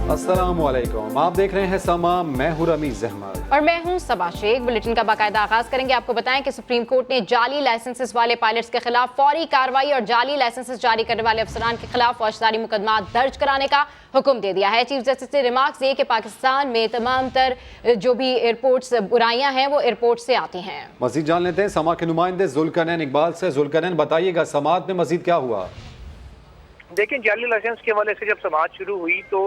अस्सलाम वालेकुम, आप देख रहे हैं समा, मैं हूं रमीज अहमद और मैं हूं सबा शेख। बुलेटिन का बाकायदा आगाज करेंगे। आपको बताएं कि सुप्रीम कोर्ट ने जाली लाइसेंसेस वाले पायलट्स के खिलाफ फौरी कार्रवाई और जाली लाइसेंसेस जारी करने वाले अफसरान के खिलाफ फौजदारी मुकदमा दर्ज कराने का हुक्म दे दिया है। चीफ जस्टिस ने रिमार्क्स दिए कि पाकिस्तान में तमाम तर जो भी एयरपोर्ट्स बुराइयां हैं वो एयरपोर्ट से आती हैं। मजीद जान लेते हैं समा के नुमाइंदे जुल्करनैन इकबाल से। जुल्करनैन, बताइएगा समाअत में मजीद क्या हुआ? देखिए, जाली लाइसेंस के हवाले से जब समाअत शुरू हुई तो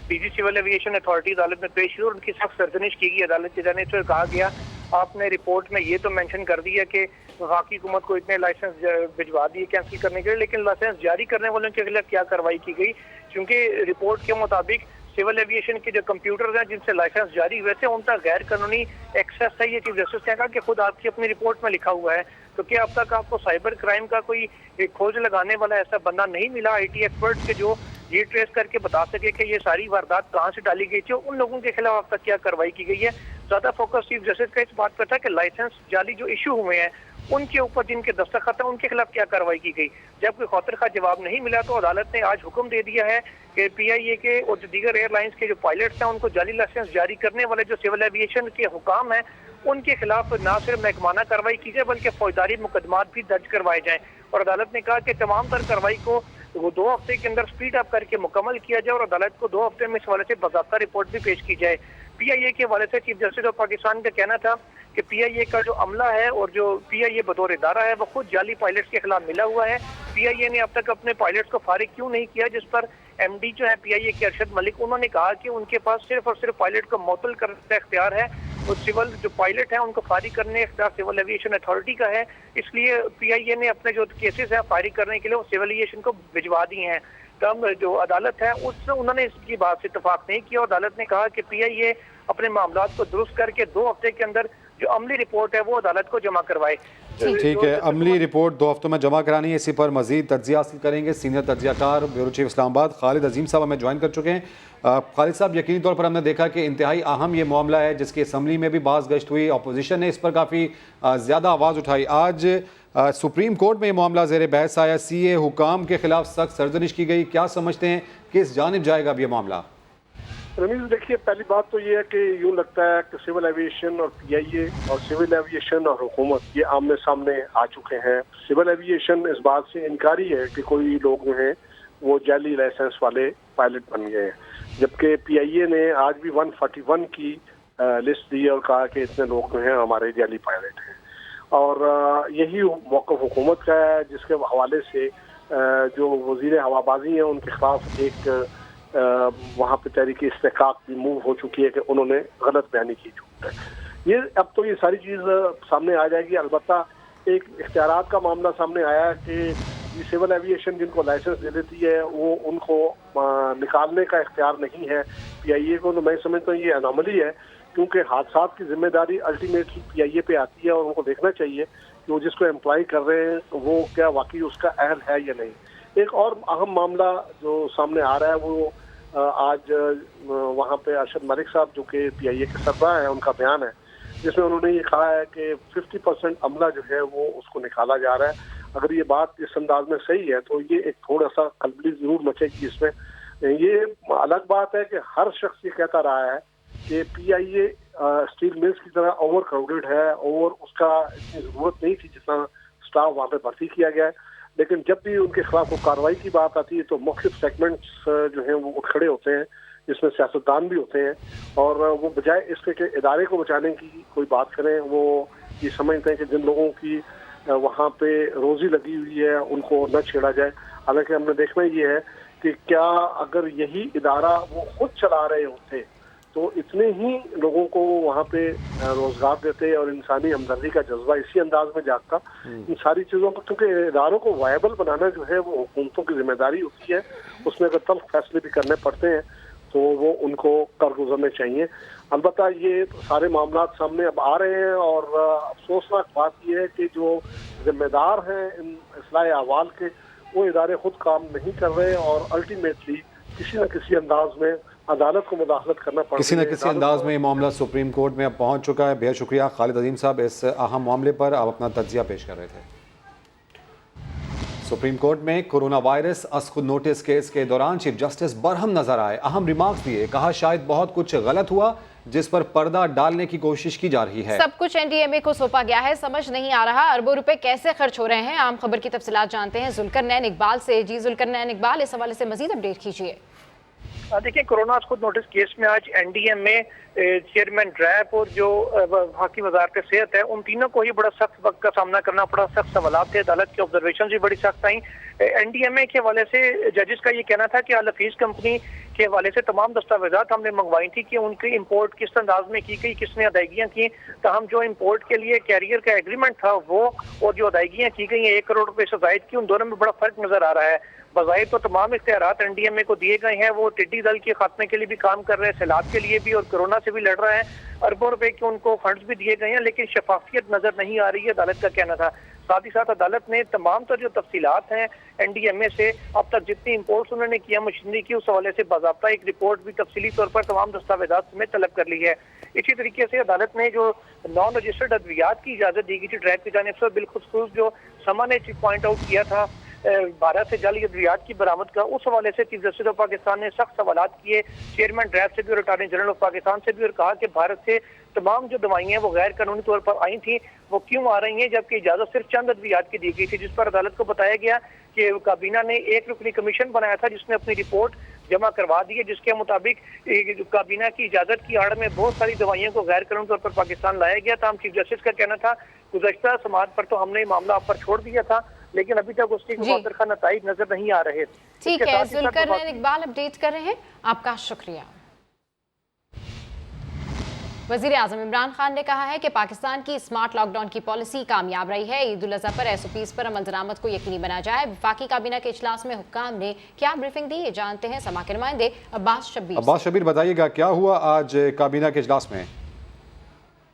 डीजी सिविल एविएशन अथॉरिटी अदालत में पेश हुई और उनकी सख्त सरजनिश की गई। अदालत की जानिब से कहा गया, आपने रिपोर्ट में ये तो मेंशन कर दिया कि वफाकी हुकूमत को इतने लाइसेंस भिजवा दिए कैंसिल करने के लिए, लेकिन लाइसेंस जारी करने वालों के खिलाफ क्या कार्रवाई की गई? क्योंकि रिपोर्ट के मुताबिक सिविल एविएशन के जो कंप्यूटर्स हैं जिनसे लाइसेंस जारी हुए थे उनका गैर कानूनी एक्सेस है। ये चीफ जस्टिस ने कहा कि खुद आपकी अपनी रिपोर्ट में लिखा हुआ है। तो क्या अब तक आपको साइबर क्राइम का कोई खोज लगाने वाला ऐसा बंदा नहीं मिला आईटी एक्सपर्ट के जो ये ट्रेस करके बता सके कि ये सारी वारदात कहाँ से डाली गई थी? उन लोगों के खिलाफ अब तक क्या कार्रवाई की गई है? ज्यादा फोकस चीफ जस्टिस का इस बात पर था कि लाइसेंस जाली जो इशू हुए हैं उनके ऊपर जिनके दस्तखत है उनके खिलाफ क्या कार्रवाई की गई। जब कोई खौतर का जवाब नहीं मिला तो अदालत ने आज हुक्म दे दिया है कि पीआईए के और जो दीगर एयरलाइंस के जो पायलट्स हैं उनको जाली लाइसेंस जारी करने वाले जो सिविल एविएशन के हुकाम हैं उनके खिलाफ ना सिर्फ महकमाना कार्रवाई की जाए बल्कि फौजदारी मुकदमात भी दर्ज करवाए जाएं। और अदालत ने कहा कि तमाम तर कार्रवाई को 2 हफ्ते के अंदर स्पीड अप करके मुकम्मल किया जाए और अदालत को 2 हफ्ते में इस हवाले से बाकायदा रिपोर्ट भी पेश की जाए। पीआईए के हवाले से चीफ जस्टिस ऑफ पाकिस्तान का कहना था कि पीआईए का जो अमला है और जो पीआईए बतौर इदारा है वो खुद जाली पायलट्स के खिलाफ मिला हुआ है। पीआईए ने अब तक अपने पायलट्स को फारिग क्यों नहीं किया, जिस पर एमडी जो है पीआईए के अरशद मलिक, उन्होंने कहा कि उनके पास सिर्फ और सिर्फ पायलट को मुअत्तल करने का इख्तियार है और सिविल जो पायलट है उनको फारिग करने का इख्तियार सिविल एविएशन अथॉरिटी का है। इसलिए पीआईए ने अपने जो केसेस हैं फारिग करने के लिए वो सिविल एविएशन को भिजवा दिए हैं। तब जो अदालत है उससे उन्होंने इसकी बात से इत्तफाक नहीं किया। अदालत ने कहा कि पीआईए अपने मामलात को दुरुस्त करके 2 हफ्ते के अंदर जो अमली रिपोर्ट है वो अदालत को जमा करवाए। ठीक है, अमली रिपोर्ट 2 हफ्तों में जमा करानी है। इसी पर मजीद तज्जिया हासिल करेंगे। सीनियर तज्जियाकार ब्यूरो चीफ इस्लामाबाद खालिद अजीम साहब हमें ज्वाइन कर चुके हैं। खालिद साहब, यकीनी तौर पर हमने देखा कि इंतहाई अहम ये मामला है जिसकी असम्बली में भी बाज़ गश्त हुई, अपोजिशन ने इस पर काफ़ी ज़्यादा आवाज़ उठाई। आज सुप्रीम कोर्ट में ये मामला ज़ेर बहस आया, सीए हुकाम के खिलाफ सख्त सरजनिश की गई। क्या समझते हैं किस जानिब जाएगा अब ये मामला? रमीज, देखिए, पहली बात तो ये है कि यूँ लगता है कि सिविल एविएशन और पीआईए और सिविल एविएशन और हुकूमत ये आमने सामने आ चुके हैं। सिविल एविएशन इस बात से इनकारी है कि कोई लोग जो हैं वो जाली लाइसेंस वाले पायलट बन गए हैं, जबकि पीआईए ने आज भी 141 की लिस्ट दी और कहा कि इतने लोग जो हैं हमारे जाली पायलट हैं। और यही मौक़िफ़ हुकूमत का है जिसके हवाले से जो वज़ीर हवाबाजी हैं उनके खिलाफ एक वहाँ पे तहरीक इस्तेहकाक भी मूव हो चुकी है कि उन्होंने गलत बयानी की है। ये अब तो ये सारी चीज़ सामने आ जाएगी। अलबत्ता एक इख्तियारात का मामला सामने आया कि सिविल एविएशन जिनको लाइसेंस दे देती है वो उनको निकालने का इख्तियार नहीं है पीआईए को। तो मैं समझता हूँ ये अनोमली है, क्योंकि हादसात की जिम्मेदारी अल्टीमेटली पीआईए पे आती है और उनको देखना चाहिए कि वो जिसको एम्प्लॉय कर रहे हैं वो क्या वाकई उसका अहल है या नहीं। एक और अहम मामला जो सामने आ रहा है वो आज वहाँ पे अरशद मलिक साहब जो कि पीआईए के सरबराह हैं उनका बयान है जिसमें उन्होंने ये कहा है कि 50% अमला जो है वो उसको निकाला जा रहा है। अगर ये बात इस अंदाज में सही है तो ये एक थोड़ा सा खलबली जरूर मचेगी इसमें। ये अलग बात है कि हर शख्स ये कहता रहा है कि पीआईए स्टील मिल्स की तरह ओवर क्राउडेड है और उसका इतनी ज़रूरत नहीं थी जितना स्टाफ वहाँ पे भर्ती किया गया है। लेकिन जब भी उनके खिलाफ वो कार्रवाई की बात आती है तो मुख्तलिफ सेगमेंट्स जो हैं वो उठ खड़े होते हैं, जिसमें सियासतदान भी होते हैं, और वो बजाय इसके कि इदारे को बचाने की कोई बात करें वो ये समझते हैं कि जिन लोगों की वहाँ पे रोज़ी लगी हुई है उनको न छेड़ा जाए। हालांकि हमने देखना ये है कि क्या अगर यही इदारा वो खुद चला रहे होते तो इतने ही लोगों को वहाँ पे रोजगार देते और इंसानी हमदर्दी का जज्बा इसी अंदाज में जागता। इन सारी चीज़ों को, क्योंकि इदारों को वायबल बनाना जो है वो हुकूमतों की जिम्मेदारी होती है, उसमें अगर तल्ख फैसले भी करने पड़ते हैं तो वो उनको कर गुजरने चाहिए। अलबत्ता ये सारे मामला सामने अब आ रहे हैं और अफसोसनाक बात यह है कि जो जिम्मेदार हैं इन इस्लाह अहवाल के वो इदारे खुद काम नहीं कर रहे और अल्टीमेटली किसी न किसी अंदाज में अदालत को मुदाखलत करना पड़ता है। किसी न किसी अंदाज में ये मामला सुप्रीम कोर्ट में अब पहुंच चुका है। बेहद शुक्रिया खालिद अजीम साहब, इस अहम मामले पर आप अपना तज्जिया पेश कर रहे थे। सुप्रीम कोर्ट में कोरोना वायरस असखुद नोटिस केस के दौरान चीफ जस्टिस बरहम नजर आए, अहम रिमार्क्स दिए, कहा शायद बहुत कुछ गलत हुआ जिस पर पर्दा डालने की कोशिश की जा रही है। सब कुछ एनडीएमए को सौंपा गया है, समझ नहीं आ रहा अरबों रुपए कैसे खर्च हो रहे हैं। आम खबर की तफसीलात जानते हैं जुल्करनैन इकबाल से। जी जुल्करनैन इकबाल, इस हवाले से मजीद अपडेट कीजिए। देखिए, कोरोना खुद नोटिस केस में आज एनडीएमए चेयरमैन रैप और जो वफाकी वजारत सेहत है, उन तीनों को ही बड़ा सख्त वक्त का सामना करना पड़ा। सख्त सवालात थे, अदालत की ऑब्जर्वेशन भी बड़ी सख्त आई। एनडीएमए के हवाले से जजेस का ये कहना था कि अल हफीज कंपनी के हवाले से तमाम दस्तावेजात हमने मंगवाई थी कि उनकी इंपोर्ट किस अंदाज में की गई, किसने अदायगियां की। तो हम जो इंपोर्ट के लिए कैरियर का एग्रीमेंट था वो और जो अदायगियां की गई 1 करोड़ रुपए से जायद की, उन दोनों में बड़ा फर्क नजर आ रहा है। बज़ाहिर तो तमाम इख्तियारात एनडीएमए को दिए गए हैं, वो टिड्डी दल के खात्मे के लिए भी काम कर रहे हैं, सैलाब के लिए भी और कोरोना से भी लड़ रहे हैं, अरबों रुपए के उनको फंड्स भी दिए गए हैं, लेकिन शफाफियत नजर नहीं आ रही है, अदालत का कहना था। साथ ही साथ अदालत ने तमाम तर जो तफसीलात हैं एनडीएमए से अब तक जितनी इंपोर्ट्स उन्होंने किया मशीनरी की, उस हवाले से बाज़ाब्ता एक रिपोर्ट भी तफसीली तौर पर तमाम दस्तावेजात में तलब कर ली है। इसी तरीके से अदालत ने जो नॉन रजिस्टर्ड अद्वियात की इजाजत दी गई थी ट्रैक की जानिब से, बिलखुसूस जो समा ने पॉइंट आउट किया था भारत से जाली अद्वियात की बरामद का, उस हवाले से चीफ जस्टिस ऑफ पाकिस्तान ने सख्त सवालात किए चेयरमैन ड्रैप से भी और अटॉर्नी जनरल ऑफ पाकिस्तान से भी, और कहा कि भारत से तमाम जो दवाइयां वो गैर कानूनी तौर पर आई थी वो क्यों आ रही हैं, जबकि इजाजत सिर्फ चंद अद्वियात की दी गई थी, जिस पर अदालत को बताया गया कि काबीना ने एक रुकनी कमीशन बनाया था जिसने अपनी रिपोर्ट जमा करवा दी है, जिसके मुताबिक काबीना की इजाजत की आड़ में बहुत सारी दवाइयों को गैर कानूनी तौर पर पाकिस्तान लाया गया था। चीफ जस्टिस का कहना था गुज़श्ता समाअत पर तो हमने मामला आप पर छोड़ दिया था, लेकिन अभी तक उसके मुतलका नताइज नजर नहीं आ रहे। ठीक है, जुल्करनैन इकबाल अपडेट कर रहे हैं, आपका शुक्रिया। वज़ीर आज़म इमरान खान ने कहा है कि पाकिस्तान की स्मार्ट लॉकडाउन की पॉलिसी कामयाब रही है। ईद उल अज़हा पर एसओपीज़ पर अमल दरामद को यकीनी बनाया जाए। वफाकी काबीना के इजलास में हुक्काम ने क्या ब्रीफिंग दी, ये जानते हैं समा के नुमाइंदे अब्बास शब्बीर। अब्बास शब्बीर, बताइएगा क्या हुआ आज काबीना के इजलास में?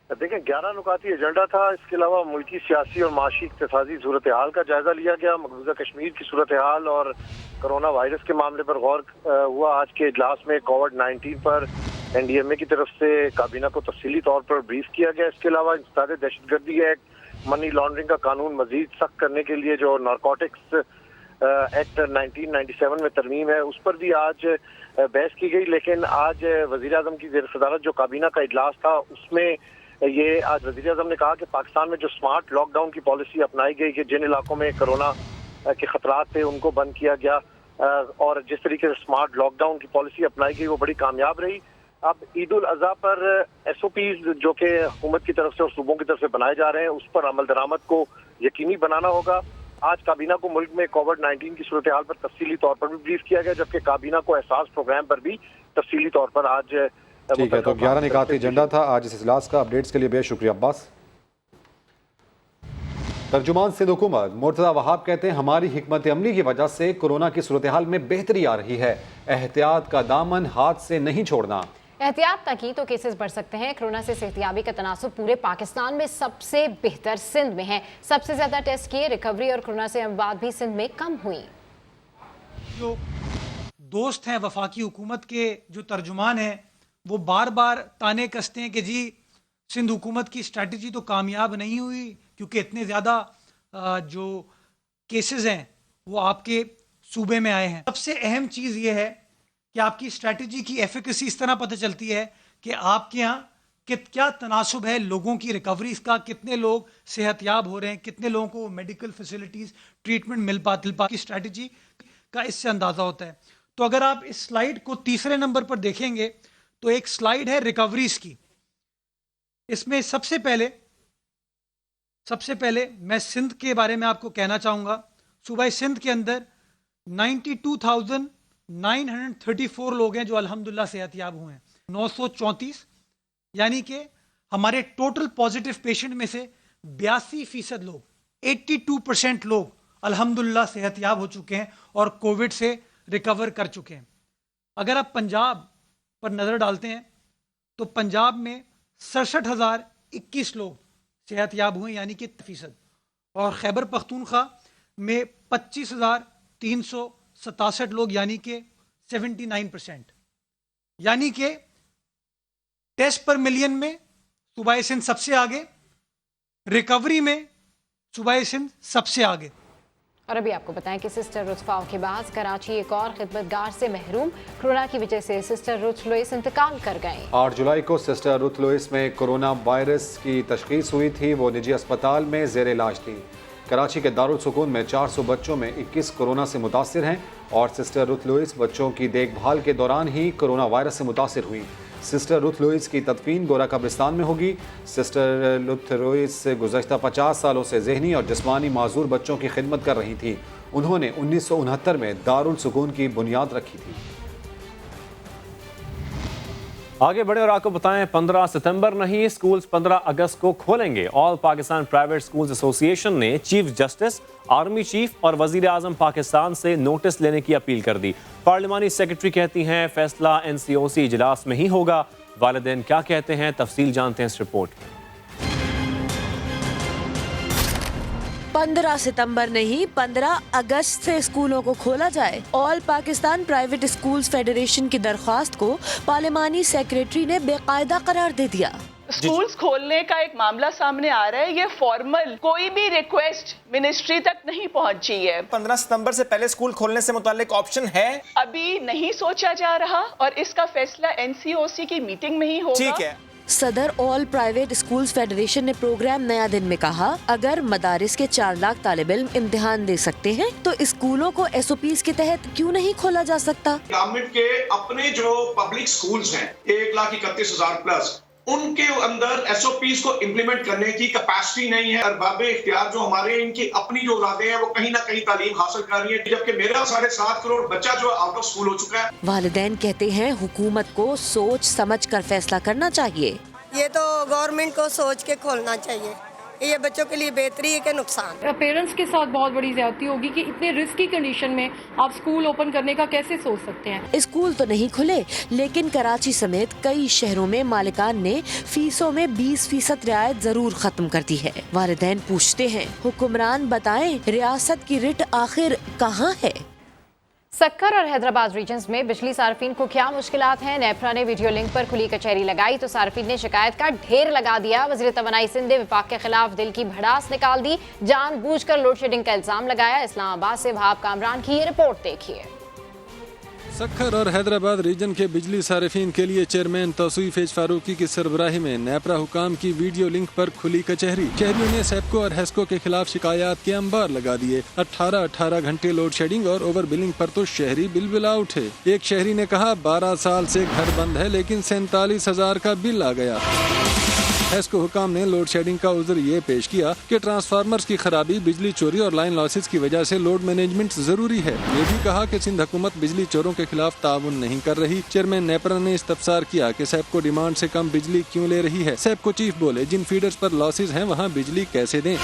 देखें, 11 नुकाती एजेंडा था। इसके अलावा मुल्की सियासी और माशी इक्तिसादी सूरत हाल का जायजा लिया गया, मकबूजा कश्मीर की सूरत हाल और कोरोना वायरस के मामले पर गौर हुआ। आज के इजलास में कोविड-19 पर एनडीएमए की तरफ से काबीना को तफसीली तौर पर ब्रीफ किया गया। इसके अलावा इंसदाद दहशतगर्दी एक्ट, मनी लॉन्ड्रिंग का कानून मजीद सख्त करने के लिए जो नारकोटिक्स एक्ट 1997 में तरमीम है, उस पर भी आज बहस की गई। लेकिन आज वजीर आज़म की ज़ेर सदारत जो काबीना का इजलास था, उसमें ये आज वज़ीर आज़म ने कहा कि पाकिस्तान में जो स्मार्ट लॉकडाउन की पॉलिसी अपनाई गई कि जिन इलाकों में कोरोना के खतरात थे उनको बंद किया गया और जिस तरीके से स्मार्ट लॉकडाउन की पॉलिसी अपनाई गई वो बड़ी कामयाब रही। अब ईद उल अज़हा पर एसओपीज जो कि हुकूमत की तरफ से और सूबों की तरफ से बनाए जा रहे हैं, उस पर अमल दरामद को यकीनी बनाना होगा। आज काबीना को मुल्क में कोविड-19 की सूरत हाल पर तफसीली तौर पर भी ब्रीफ किया गया, जबकि काबीना को एहसास प्रोग्राम पर भी तफसीली तौर पर आज। ठीक है, तो 11 निकाती एजेंडा था आज इस इजलास का। अपडेट्स के लिए बेहद शुक्रिया अब्बास। तर्जुमान सिंध हुकूमत मुर्तज़ा वहाब कहते हैं हमारी हिकमत अमली की वजह से कोरोना की सूरत हाल में बेहतरी आ रही है, एहतियात का दामन हाथ से नहीं छोड़ना। एहतियात न की तो केसेस बढ़ सकते हैं। कोरोना से सेहतियाबी का तनासुब पूरे पाकिस्तान में सबसे बेहतर सिंध में है। सबसे ज्यादा टेस्ट किए, रिकवरी और कोरोना से अमवात भी सिंध में कम हुई। जो दोस्त हैं वफाकी हुकूमत के, जो तर्जुमान हैं, वो बार बार ताने कसते हैं कि जी सिंध हुकूमत की स्ट्रैटेजी तो कामयाब नहीं हुई क्योंकि इतने ज़्यादा जो केसेस हैं वो आपके सूबे में आए हैं। सबसे अहम चीज़ ये है कि आपकी स्ट्रैटेजी की एफिकेसी इस तरह पता चलती है कि आपके यहाँ क्या तनासुब है लोगों की रिकवरी का, कितने लोग सेहतयाब हो रहे हैं, कितने लोगों को मेडिकल फैसिलिटीज़ ट्रीटमेंट मिल पाती की स्ट्रैटेजी का इससे अंदाज़ा होता है। तो अगर आप इस स्लाइड को तीसरे नंबर पर देखेंगे तो एक स्लाइड है रिकवरीज की। इसमें सबसे पहले मैं सिंध के बारे में आपको कहना चाहूँगा। सूबा सिंध के अंदर 92,934 लोग हैं जो अल्हम्दुलिल्लाह सेहतयाब हुए हैं। 934 यानी कि हमारे टोटल पॉजिटिव पेशेंट में से 82% लोग 82% लोग अल्हम्दुलिल्लाह सेहतयाब हो चुके हैं और कोविड से रिकवर कर चुके हैं। अगर आप पंजाब पर नज़र डालते हैं तो पंजाब में 67,021 लोग सेहतयाब हुए यानी कि 3%, और खैबर पख्तूनख्वा में 25,367 लोग यानी कि 79%। यानी कि टेस्ट पर मिलियन में सूबा सिंध सबसे आगे, रिकवरी में सूबा सिंध सबसे आगे। और अभी आपको बताएं कि सिस्टर रुथ फाउकेबाज कराची एक और खिदमतगार से महरूम, कोरोना की वजह से सिस्टर रुथ लुइस इंतकाल कर गए। 8 जुलाई को सिस्टर रुथ लुइस में कोरोना वायरस की तशखीस हुई थी। वो निजी अस्पताल में ज़ेर इलाज थी। कराची के दारुल सुकून में 400 बच्चों में 21 कोरोना से मुतासिर हैं और सिस्टर रुथ लुइस बच्चों की देखभाल के दौरान ही कोरोना वायरस से मुतासिर हुई। सिस्टर रुथ लुइस की तदफीन गोरा कब्रिस्तान में होगी। सिस्टर रुथ लुइस गुज़श्ता 50 सालों से ज़हनी और जिस्मानी माजूर बच्चों की खिदमत कर रही थी। उन्होंने 1969 में दारुल सुकून की बुनियाद रखी थी। आगे बढ़े और आपको बताएं 15 सितंबर नहीं, स्कूल्स 15 अगस्त को खोलेंगे। All Pakistan private schools association ने चीफ जस्टिस, आर्मी चीफ और वजीर आजम पाकिस्तान से नोटिस लेने की अपील कर दी। पार्लिमानी सेक्रेटरी कहती हैं फैसला NCOC इजलास में ही होगा। वालिदैन क्या कहते हैं, तफसील जानते हैं इस रिपोर्ट में। 15 सितंबर नहीं 15 अगस्त से स्कूलों को खोला जाए। All Pakistan private schools federation की दरख्वास्त को पार्लिमानी सेक्रेटरी ने बेकायदा करार दे दिया। स्कूल्स खोलने का एक मामला सामने आ रहा है, ये फॉर्मल कोई भी रिक्वेस्ट मिनिस्ट्री तक नहीं पहुंची है। 15 सितंबर से पहले स्कूल खोलने से मुताल्लिक ऑप्शन है? अभी नहीं सोचा जा रहा और इसका फैसला NCOC की मीटिंग में ही होगा। ठीक है। सदर ऑल प्राइवेट स्कूल्स फेडरेशन ने प्रोग्राम नया दिन में कहा, अगर मदारिस के 4 लाख तालिब इल्म इम्तिहान दे सकते हैं तो स्कूलों को SOPs के तहत क्यों नहीं खोला जा सकता। गवर्नमेंट के अपने जो पब्लिक स्कूल्स हैं 1,31,000 प्लस, उनके अंदर SOPs को इम्प्लीमेंट करने की कैपेसिटी नहीं है। अरबाबे इख्तियार जो हमारे इनकी अपनी जो औलादें हैं वो कहीं ना कहीं तालीम हासिल कर रही है, जबकि मेरा 7.5 करोड़ बच्चा जो आउट ऑफ स्कूल हो चुका है। वालिदैन कहते हैं हुकूमत को सोच समझ कर फैसला करना चाहिए। ये तो गवर्नमेंट को सोच के खोलना चाहिए, ये बच्चों के लिए बेहतरी है कि नुकसान। पेरेंट्स के साथ बहुत बड़ी ज्यादती होगी कि इतने रिस्की कंडीशन में आप स्कूल ओपन करने का कैसे सोच सकते हैं। स्कूल तो नहीं खुले, लेकिन कराची समेत कई शहरों में मालिकान ने फीसों में 20% रियायत जरूर खत्म कर दी है। वालिदैन पूछते हैं हुक्मरान बताएं रियासत की रिट आखिर कहाँ है। सक्कर और हैदराबाद रीजन्स में बिजली सार्फिन को क्या मुश्किलात हैं। नेपरा ने वीडियो लिंक पर खुली कचहरी लगाई तो सार्फिन ने शिकायत का ढेर लगा दिया। वज़ीर तवानाई सिंध ने विफाक के खिलाफ दिल की भड़ास निकाल दी, जानबूझकर लोड शेडिंग का इल्जाम लगाया। इस्लामाबाद से वहाब कामरान की ये रिपोर्ट देखिए। सक्खर और हैदराबाद रीजन के बिजली सारिफिन के लिए चेयरमैन तौसीफ एच फारूकी की सरबराही में नेपरा हुकाम की वीडियो लिंक पर खुली कचहरी। शहरियों ने सेपको और हेस्को के खिलाफ शिकायत के अंबार लगा दिए। 18 घंटे लोड शेडिंग और ओवर बिलिंग पर तो शहरी बिलबिला उठे। एक शहरी ने कहा 12 साल से घर बंद है लेकिन 47,000 का बिल आ गया। हेस्को हुकाम ने लोड शेडिंग का उज़्र ये पेश किया कि ट्रांसफार्मर्स की खराबी, बिजली चोरी और लाइन लॉसेस की वजह से लोड मैनेजमेंट जरूरी है। ये भी कहा कि सिंध हुकूमत बिजली चोरों के खिलाफ ताउन नहीं कर रही। चेयरमैन नेपरा ने इस्तफसार किया कि सेपको डिमांड से कम बिजली क्यों ले रही है। सेपको चीफ बोले जिन फीडर्स पर लॉसेस हैं वहाँ बिजली कैसे दें।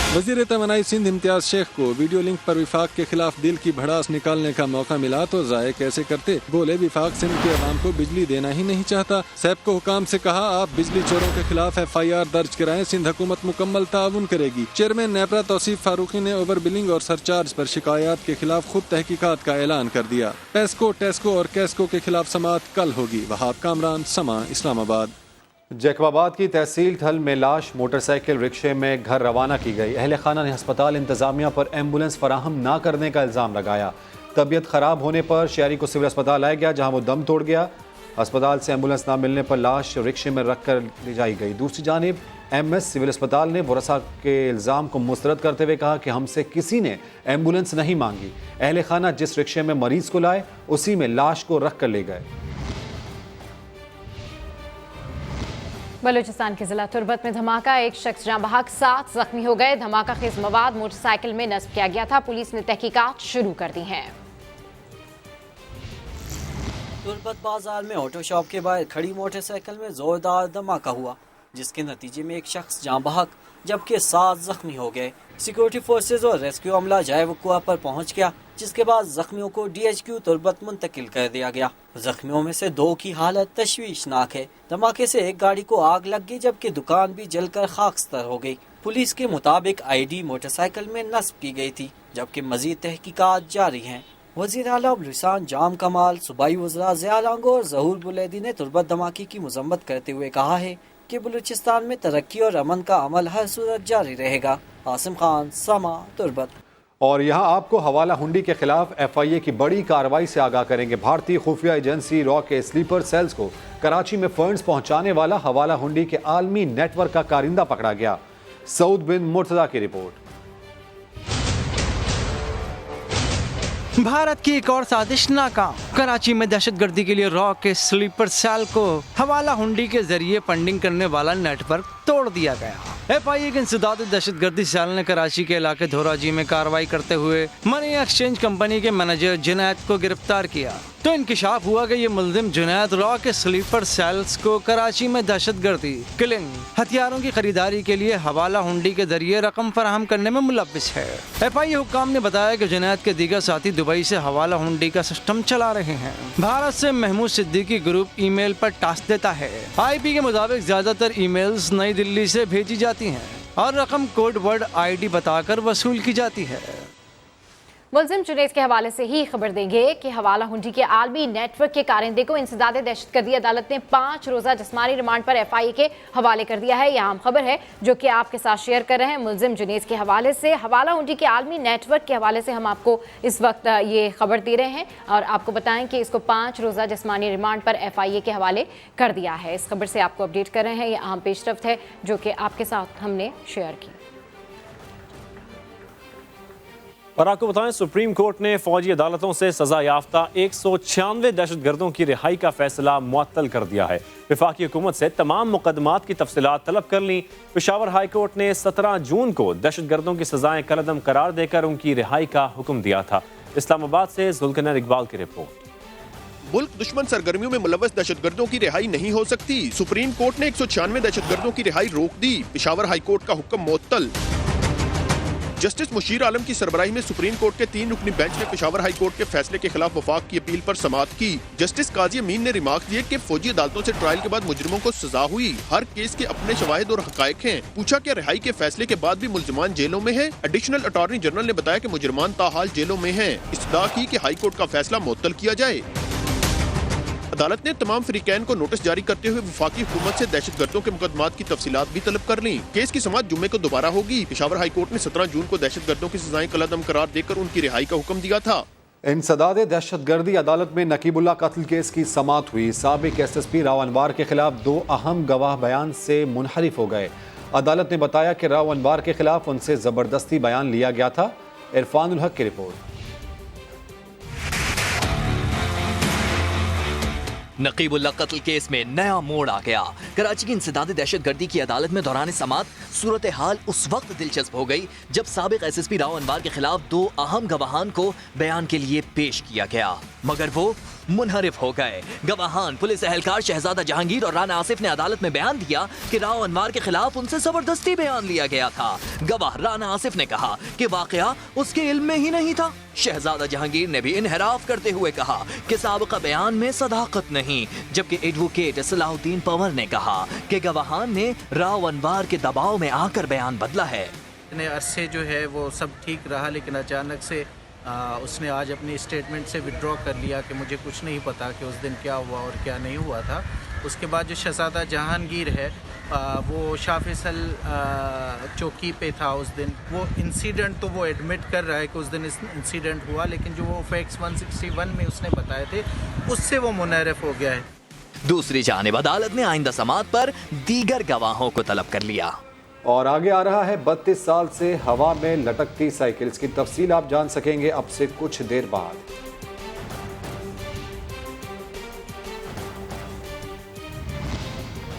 वज़ीर तवानाई सिंध इम्तियाज शेख को वीडियो लिंक पर विफाक के खिलाफ दिल की भड़ास निकालने का मौका मिला तो ज़ाये कैसे करते। बोले विफाक सिंध के अवाम को बिजली देना ही नहीं चाहता। सेपको हुकाम से कहा आप बिजली चोरों के खिलाफ FIR दर्ज कराएं, सिंध हुकूमत मुकम्मल ताउन करेगी। चेयरमैन नेपरा तौसीफ फारूकी ने ओवर बिलिंग और सरचार्ज पर शिकायत के खिलाफ खुद तहकीकात का ऐलान कर दिया। पेस्को, टेस्को और कैस्को के खिलाफ समाअत कल होगी। वहाब कामरान, समा, इस्लामाबाद। जैकबाबाद की तहसील थल में लाश मोटरसाइकिल रिक्शे में घर रवाना की गई। अहल खाना ने अस्पताल इंतजामिया पर एम्बुलेंस फराहम ना करने का इल्ज़ाम लगाया। तबीयत ख़राब होने पर शहरी को सिविल अस्पताल लाया गया जहां वो दम तोड़ गया। अस्पताल से एम्बुलेंस ना मिलने पर लाश रिक्शे में रख कर ले जाई गई। दूसरी जानिब MS सिविल अस्पताल ने वरसा के इल्ज़ाम को मुस्तरद करते हुए कहा कि हमसे किसी ने एम्बुलेंस नहीं मांगी। अहल खाना जिस रिक्शे में मरीज को लाए उसी में लाश को रख कर ले गए। बलूचिस्तान के जिला तुर्बत में धमाका, एक शख्स जहां बहक 7 जख्मी हो गए। धमाका खेज मवाद मोटरसाइकिल में नस्ब किया गया था। पुलिस ने तहकीकात शुरू कर दी हैं। तुर्बत बाजार में ऑटो शॉप के बाहर खड़ी मोटरसाइकिल में जोरदार धमाका हुआ जिसके नतीजे में एक शख्स जान बहक जबकि 7 जख्मी हो गए। सिक्योरिटी फोर्सेज और रेस्क्यू अमला जाए वक़ुआ पर पहुंच गया जिसके बाद जख्मियों को DHQ तुर्बत मुंतकिल कर दिया गया। जख्मियों में से 2 की हालत तशवीशनाक है। धमाके से एक गाड़ी को आग लग गई जबकि दुकान भी जलकर खाकस्तर हो गई। पुलिस के मुताबिक ID मोटरसाइकिल में नस्ब की गई थी जबकि मजीद तहकीकात जारी हैं। वज़ीर आला अब्दुल जाम कमाल, सूबाई वज़रा ज़िया लांगो और ज़हूर बुलैदी ने तुर्बत धमाके की मज़म्मत करते हुए कहा है कि बलूचिस्तान में तरक्की और अमन का अमल हर सूरत जारी रहेगा। आसिम खान, समा, तुर्बत। اور یہاں آپ کو حوالہ ہنڈی کے خلاف FIA کی بڑی کارروائی سے آگاہ کریں گے۔ بھارتی خفیہ ایجنسی را کے سلیپر سیلز کو کراچی میں فنڈز پہنچانے والا حوالہ ہنڈی کے عالمی نیٹ ورک کا کارندہ پکڑا گیا۔ سعود بن مرتضی کی رپورٹ۔ بھارت کی ایک اور سازش ناکام۔ کراچی میں دہشت گردی کے لیے را کے سلیپر سیل کو حوالہ ہنڈی کے ذریعے فنڈنگ کرنے والا نیٹ ورک توڑ دیا گیا۔ FIA کے انسداد دہشت گردی سیل نے کراچی کے علاقے دھوراجی میں کارروائی کرتے ہوئے منی ایکسچینج کمپنی کے مینیجر جنید کو گرفتار کیا تو انکشاف ہوا کہ یہ ملزم جنید را کے سلیپر سیلز کو کراچی میں دہشت گردی، کلنگ، ہتھیاروں کی خریداری کے لیے حوالہ ہنڈی کے ذریعے رقم فراہم کرنے میں ملوث ہے۔ FIA حکام نے بتایا کہ جنید کے دیگر ساتھی دبئی سے حوالہ ہنڈی کا سسٹم چلا رہے ہیں۔ بھارت سے محمود صدیقی گروپ ای میل پر ٹاسک دیتا ہے۔ IP کے مطابق زیادہ تر ای میلز نئی دلی سے بھیجی جاتی ہیں اور رقم کوڈ ورڈ ID بتا کر وصول کی جاتی ہے۔ ملزم جنید کے حوالے سے ہی خبر دیں گے کہ حوالہ ہنڈی کے عالمی نیٹ ورک کے کارندے کو انسداد دہشت گردی عدالت نے 5 روزہ جسمانی ریمانڈ پر FIA کے حوالے کر دیا ہے۔ یہ اہم خبر ہے جو کہ آپ کے ساتھ شیئر کر رہے ہیں۔ ملزم جنید کے حوالے سے، حوالہ ہنڈی کے عالمی نیٹ ورک کے حوالے سے ہم آپ کو اس وقت یہ خبر دے رہے ہیں اور آپ کو بتائیں کہ اس کو 5 روزہ جسمانی ریمانڈ پر FIA کے حوالے کر دیا ہے۔ اس خبر سے آپ کو اپڈیٹ کر رہے ہیں۔ یہ اہم پیش رفت ہے جو کہ آپ کے ساتھ ہم نے شیئر کی۔ اور آپ کو بتائیں سپریم کورٹ نے فوجی عدالتوں سے سزا یافتہ 196 دہشت گردوں کی رہائی کا فیصلہ معطل کر دیا ہے۔ وفاقی حکومت سے تمام مقدمات کی تفصیلات طلب کر لیں۔ پشاور ہائی کورٹ نے 17 جون کو دہشت گردوں کی سزائیں کالعدم قرار دے کر ان کی رہائی کا حکم دیا تھا۔ اسلام آباد سے ذوالقنیر اقبال کی رپورٹ۔ ملک دشمن سرگرمیوں میں ملوث دہشت گردوں کی رہائی نہیں ہو سکتی، سپریم کورٹ نے 196 دہشت گردوں کی رہائی روک دی، پشاور ہائی کورٹ کا حکم معطل۔ جسٹس مشیر عالم کی سربراہی میں سپریم کورٹ کے 3 رکنی بینچ نے پشاور ہائی کورٹ کے فیصلے کے خلاف وفاق کی اپیل پر سماعت کی۔ جسٹس قاضی امین نے ریمارک دیے کہ فوجی عدالتوں سے ٹرائل کے بعد مجرموں کو سزا ہوئی، ہر کیس کے اپنے شواہد اور حقائق ہیں۔ پوچھا کہ رہائی کے فیصلے کے بعد بھی ملزمان جیلوں میں ہیں؟ ایڈیشنل اٹارنی جنرل نے بتایا کہ مجرمان تاحال جیلوں میں ہیں۔ استدعا کی کہ ہائی کورٹ کا فیصلہ معطل کیا جائے۔ عدالت نے تمام فریقین کو نوٹس جاری کرتے ہوئے وفاقی حکومت سے دہشت گردوں کے مقدمات کی تفصیلات بھی طلب کر لیں۔ کیس کی سماعت جمعے کو دوبارہ ہوگی۔ پشاور ہائی کورٹ نے 17 جون کو دہشت گردوں کی سزائیں کالعدم قرار دے کر ان کی رہائی کا حکم دیا تھا۔ انسداد دہشت گردی عدالت میں نقیب اللہ قتل کیس کی سماعت ہوئی۔ سابق SSP راو انوار کے خلاف 2 اہم گواہ بیان سے منحرف ہو گئے۔ عدالت نے بتایا کہ راو انوار کے خلاف ان سے زبردستی بیان لیا گیا تھا۔ عرفان الحق کی رپورٹ۔ نقیب اللہ قتل کیس میں نیا موڑ آ گیا۔ کراچی کی انسداد دہشت گردی کی عدالت میں دوران سماعت صورتحال اس وقت دلچسپ ہو گئی جب سابق SSP راو انوار کے خلاف 2 اہم گواہان کو بیان کے لیے پیش کیا گیا، مگر وہ منحرف ہو گئے۔ گواہان پولیس اہلکار شہزادہ جہانگیر اور رانا آصف نے عدالت میں بیان دیا کہ راو انوار کے خلاف ان سے زبردستی بیان لیا گیا تھا۔ گواہ رانا آصف نے کہا کہ واقعہ اس کے علم میں ہی نہیں تھا۔ شہزادہ جہانگیر نے بھی انحراف کرتے ہوئے کہا کہ سابقہ بیان میں صداقت نہیں، جبکہ ایڈوکیٹ صلاح الدین پنور نے کہا کہ گواہان نے راو انوار کے دباؤ میں آ کر بیان بدلا ہے۔ اتنے عرصے جو ہے وہ سب ٹھیک رہا، لیکن اچانک سے اس نے آج اپنی اسٹیٹمنٹ سے وڈرا کر لیا کہ مجھے کچھ نہیں پتا کہ اس دن کیا ہوا اور کیا نہیں ہوا تھا۔ اس کے بعد جو شہزادہ جہانگیر ہے وہ شاہ فیصل چوکی پہ تھا اس دن، وہ انسیڈنٹ تو وہ ایڈمٹ کر رہا ہے کہ اس دن انسیڈنٹ ہوا، لیکن جو وہ فیکٹس 161 میں اس نے بتائے تھے اس سے وہ منحرف ہو گیا ہے۔ دوسری جانب عدالت نے آئندہ سماعت پر دیگر گواہوں کو طلب کر لیا۔ اور آگے آ رہا ہے 32 سال سے ہوا میں لٹکتی سائیکلز کی تفصیل آپ جان سکیں گے اب سے کچھ دیر بعد۔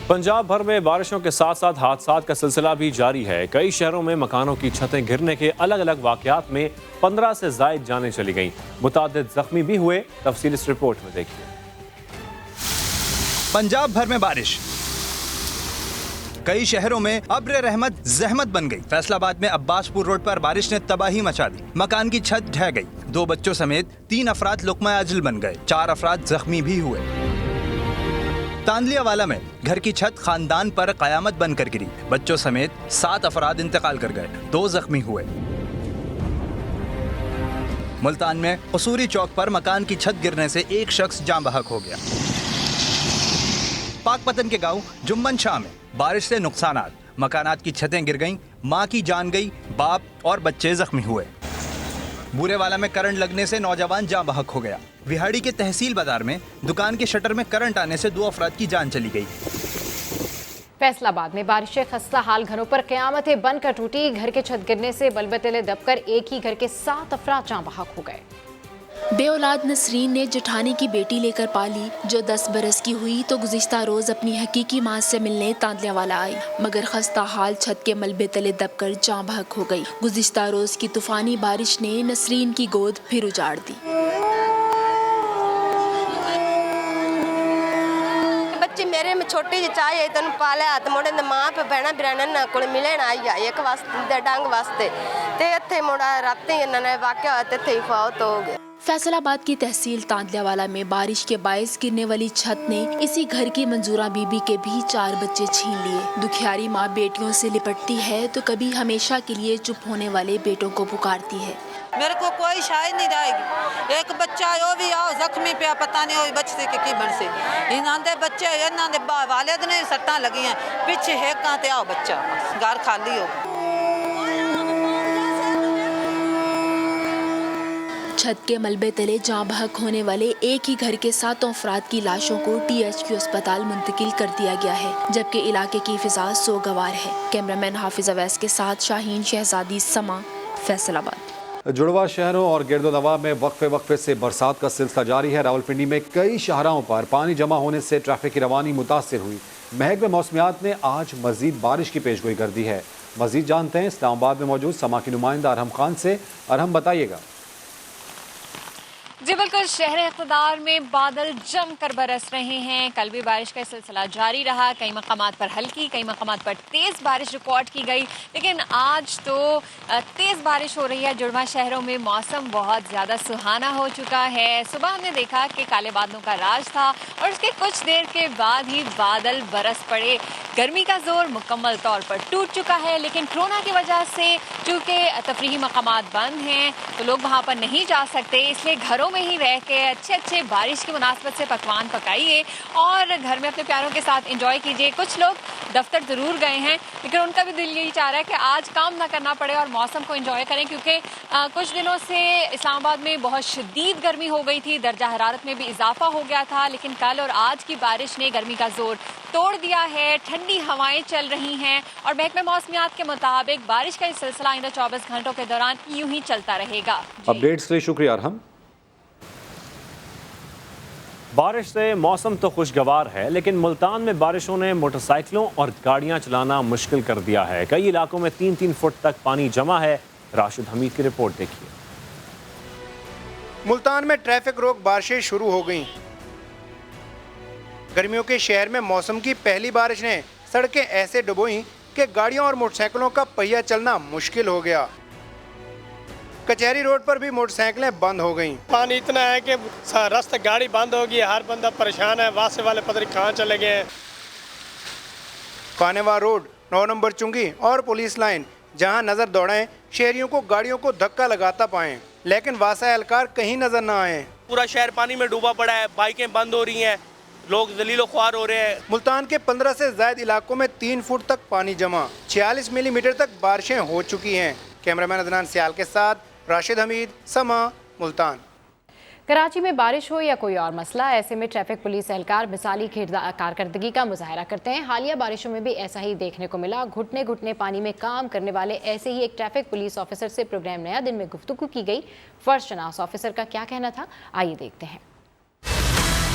پنجاب بھر میں بارشوں کے ساتھ ساتھ حادثات کا سلسلہ بھی جاری ہے۔ کئی شہروں میں مکانوں کی چھتیں گرنے کے الگ الگ واقعات میں 15 سے زائد جانیں چلی گئیں، متعدد زخمی بھی ہوئے۔ تفصیل اس رپورٹ میں دیکھیے۔ پنجاب بھر میں بارش، کئی شہروں میں ابر رحمت زحمت بن گئی۔ فیصل آباد میں عباس پور روڈ پر بارش نے تباہی مچا دی، مکان کی چھت ڈھہ گئی، 2 بچوں سمیت 3 افراد لقمہ اجل بن گئے، 4 افراد زخمی بھی ہوئے۔ تاندلیہ والا میں گھر کی چھت خاندان پر قیامت بن کر گری، بچوں سمیت 7 افراد انتقال کر گئے، 2 زخمی ہوئے۔ ملتان میں قصوری چوک پر مکان کی چھت گرنے سے 1 شخص جاں بحق ہو گیا۔ پاک پتن کے گاؤں جمن شاہ میں بارش سے نقصانات، مکانات کی چھتیں گر گئیں، ماں کی جان گئی، باپ اور بچے زخمی ہوئے۔ بورے والا میں کرنٹ لگنے سے نوجوان جاں بحق ہو گیا۔ وہاڑی کے تحصیل بازار میں دکان کے شٹر میں کرنٹ آنے سے 2 افراد کی جان چلی گئی۔ فیصل آباد میں بارشیں خستہ حال گھروں پر قیامتیں بن کر ٹوٹی۔ گھر کے چھت گرنے سے ملبے تلے دب کر ایک ہی گھر کے 7 افراد جاں بحق ہو گئے۔ بے اولاد نسرین نے جٹھانی کی بیٹی لے کر پالی جو 10 برس کی ہوئی تو گزشتہ روز اپنی حقیقی ماں سے ملنے تاندلیا والا آئی، مگر خستہ حال چھت کے ملبے تلے دب کر جاں بحق ہو گئی۔ گزشتہ روز کی طوفانی بارش نے نسرین کی گود پھر اجاڑ دی۔ بچی میرے میں چھوٹی جی چاہیے تین پالیا تو مڑے ماں پہ بہنا برانا کو ملن آئی ایک واسطے ڈنگ واسطے تے اتنے مڑا رات واقعہ ہوا تے ہی فوت ہو گئے۔ فیصل آباد کی تحصیل تاندلیا والا میں بارش کے باعث گرنے والی چھت نے اسی گھر کی منظورہ بی بی کے بھی 4 بچے چھین لیے۔ دکھیاری ماں بیٹیوں سے لپٹتی ہے تو کبھی ہمیشہ کے لیے چپ ہونے والے بیٹوں کو پکارتی ہے۔ میرے کو کوئی شاید نہیں رہے گی، ایک بچہ وہ بھی آؤ زخمی پیا، پتہ نہیں وہ بچے کی بن سے انہاں دے بچے انہاں دے والد نے سٹاں لگی ہیں، پیچھے ہے کہاں تے آؤ بچہ گھر خالی ہو۔ چھت کے ملبے تلے جاں بحق ہونے والے ایک ہی گھر کے 7 افراد کی لاشوں کو THQ اسپتال منتقل کر دیا گیا ہے، جبکہ علاقے کی فضا سوگوار ہے۔ کیمرامین حافظ اویس کے ساتھ شاہین شہزادی، سما، فیصل آباد۔ جڑواں شہروں اور گرد و نواح میں وقفے سے برسات کا سلسلہ جاری ہے۔ راولپنڈی میں کئی شاہراہوں پر پانی جمع ہونے سے ٹریفک کی روانی متاثر ہوئی۔ محکمہ موسمیات نے آج مزید بارش کی پیشگوئی کر دی ہے۔ مزید جانتے ہیں اسلام آباد میں موجود سما کی نمائندہ ارحم خان سے۔ ارحم، بتائیے گا۔ جی بالکل، شہر اقتدار میں بادل جم کر برس رہے ہیں۔ کل بھی بارش کا سلسلہ جاری رہا، کئی مقامات پر ہلکی، کئی مقامات پر تیز بارش ریکارڈ کی گئی، لیکن آج تو تیز بارش ہو رہی ہے۔ جڑواں شہروں میں موسم بہت زیادہ سہانا ہو چکا ہے۔ صبح ہم نے دیکھا کہ کالے بادلوں کا راج تھا اور اس کے کچھ دیر کے بعد ہی بادل برس پڑے۔ گرمی کا زور مکمل طور پر ٹوٹ چکا ہے، لیکن کورونا کی وجہ سے چونکہ تفریحی مقامات بند ہیں تو لوگ وہاں پر نہیں جا سکتے، اس لیے گھروں میں ہی رہ کے اچھے بارش کی مناسبت سے پکوان پکائیے اور گھر میں اپنے پیاروں کے ساتھ انجوائے کیجیے۔ کچھ لوگ دفتر ضرور گئے ہیں، لیکن ان کا بھی دل یہی چاہ رہا ہے کہ آج کام نہ کرنا پڑے اور موسم کو انجوائے کریں، کیونکہ کچھ دنوں سے اسلام آباد میں بہت شدید گرمی ہو گئی تھی، درجہ حرارت میں بھی اضافہ ہو گیا تھا، لیکن کل اور آج کی بارش نے گرمی کا زور توڑ دیا ہے۔ ٹھنڈی ہوائیں چل رہی ہیں اور محکمہ موسمیات کے مطابق بارش کا یہ سلسلہ آئندہ 24 گھنٹوں کے دوران یوں ہی چلتا رہے گا۔ اپڈیٹس کے لیے شکریہ ارحم۔ بارش سے موسم تو خوشگوار ہے، لیکن ملتان میں بارشوں نے موٹر سائیکلوں اور گاڑیاں چلانا مشکل کر دیا ہے۔ کئی علاقوں میں 3-3 فٹ تک پانی جمع ہے۔ راشد حمید کی رپورٹ دیکھیے۔ ملتان میں ٹریفک روک بارشیں شروع ہو گئیں۔ گرمیوں کے شہر میں موسم کی پہلی بارش نے سڑکیں ایسے ڈبوئیں کہ گاڑیوں اور موٹر سائیکلوں کا پہیہ چلنا مشکل ہو گیا۔ کچہری روڈ پر بھی موٹر سائیکلیں بند ہو گئیں۔ پانی اتنا ہے کہ راستہ گاڑی بند ہوگی، ہر بندہ پریشان ہے، واسطے والے پتہ نہیں کہاں چلے گئے ہیں۔ کانیوا روڈ، 9 نمبر چنگی اور پولیس لائن جہاں نظر دوڑائیں شہریوں کو گاڑیوں کو دھکا لگاتا پائیں، لیکن واسطہ اہلکار کہیں نظر نہ آئیں۔ پورا شہر پانی میں ڈوبا پڑا ہے، بائکیں بند ہو رہی ہیں، لوگ ذلیل و خوار ہو رہے ہیں۔ ملتان کے 15 سے زائد علاقوں میں 3 فٹ تک پانی جمع، 46 ملی میٹر تک بارشیں ہو چکی ہیں۔ کیمرامین عدنان سیال کے ساتھ راشد حمید، سما، ملتان۔ کراچی میں بارش ہو یا کوئی اور مسئلہ، ایسے میں ٹریفک پولیس اہلکار مثالی کارکردگی کا مظاہرہ کرتے ہیں۔ حالیہ بارشوں میں بھی ایسا ہی دیکھنے کو ملا۔ گھٹنے گھٹنے پانی میں کام کرنے والے ایسے ہی ایک ٹریفک پولیس آفیسر سے پروگرام نیا دن میں گفتگو کی گئی۔ فرض شناس آفیسر کا کیا کہنا تھا، آئیے دیکھتے ہیں۔